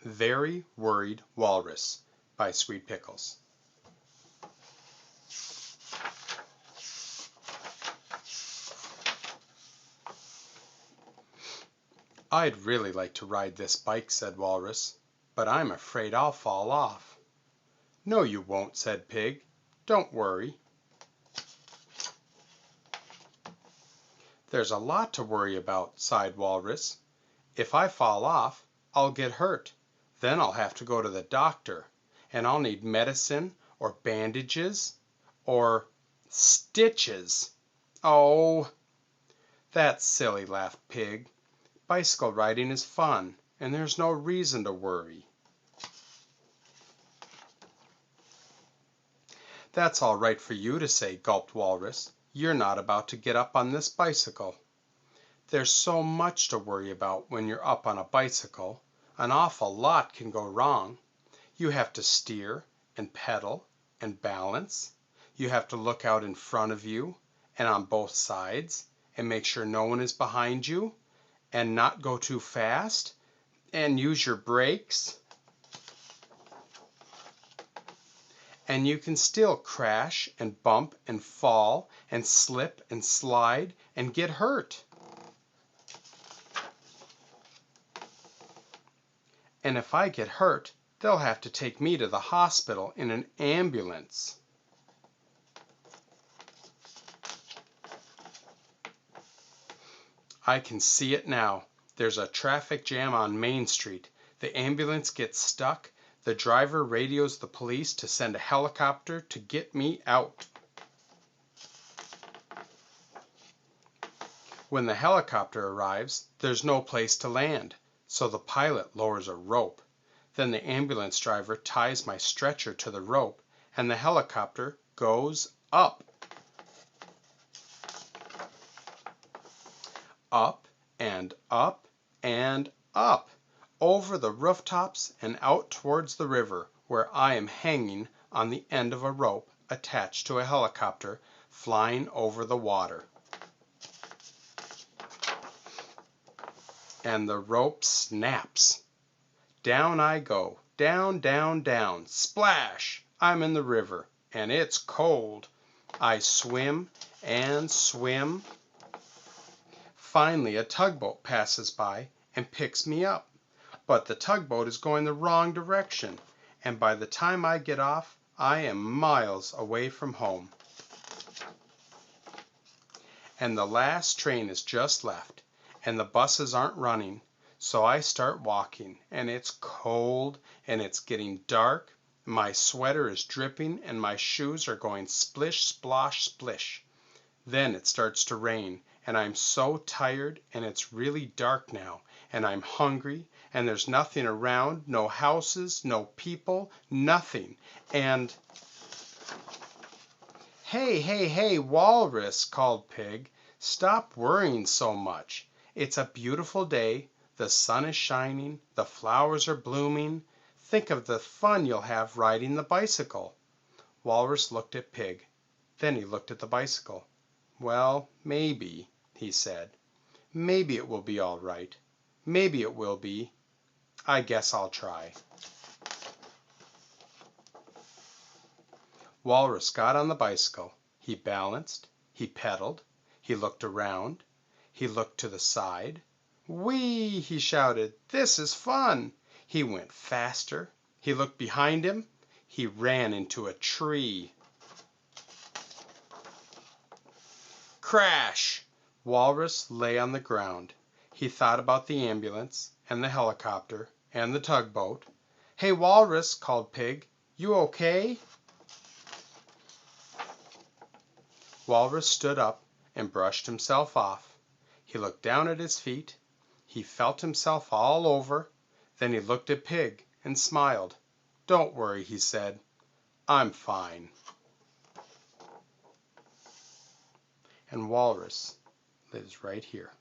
Very Worried Walrus by Sweet Pickles. I'd really like to ride this bike, said Walrus, but I'm afraid I'll fall off. No, you won't, said Pig. Don't worry. There's a lot to worry about, sighed Walrus. If I fall off, I'll get hurt. Then I'll have to go to the doctor, and I'll need medicine or bandages or stitches. Oh, that's silly, laughed Pig. Bicycle riding is fun, and there's no reason to worry. That's all right for you to say, gulped Walrus. You're not about to get up on this bicycle. There's so much to worry about when you're up on a bicycle. An awful lot can go wrong. You have to steer and pedal and balance. You have to look out in front of you and on both sides and make sure no one is behind you and not go too fast and use your brakes. And you can still crash and bump and fall and slip and slide and get hurt. And if I get hurt, they'll have to take me to the hospital in an ambulance. I can see it now. There's a traffic jam on Main Street. The ambulance gets stuck. The driver radios the police to send a helicopter to get me out. When the helicopter arrives, there's no place to land, so the pilot lowers a rope. Then the ambulance driver ties my stretcher to the rope, and the helicopter goes up. Up and up and up, over the rooftops and out towards the river, where I am hanging on the end of a rope attached to a helicopter flying over the water. And the rope snaps. Down I go, down, down, down, splash! I'm in the river, and it's cold. I swim and swim. Finally, a tugboat passes by and picks me up. But the tugboat is going the wrong direction, and by the time I get off, I am miles away from home. And the last train is just left, and the buses aren't running, so I start walking, and it's cold, and it's getting dark. My sweater is dripping, and my shoes are going splish, splosh, splish. Then it starts to rain, and I'm so tired, and it's really dark now, and I'm hungry, and there's nothing around, no houses, no people, nothing. And "Hey, hey, hey, Walrus," called Pig, "stop worrying so much. It's a beautiful day, the sun is shining, the flowers are blooming. Think of the fun you'll have riding the bicycle." Walrus looked at Pig. Then he looked at the bicycle. "Well, maybe," he said. "Maybe it will be all right. Maybe it will be. I guess I'll try." Walrus got on the bicycle. He balanced. He pedaled. He looked around. He looked to the side. "Whee!" he shouted. "This is fun!" He went faster. He looked behind him. He ran into a tree. Crash! Walrus lay on the ground. He thought about the ambulance and the helicopter and the tugboat. "Hey, Walrus," called Pig, "you okay?" Walrus stood up and brushed himself off. He looked down at his feet. He felt himself all over. Then he looked at Pig and smiled. "Don't worry," he said. "I'm fine." And Walrus lives right here.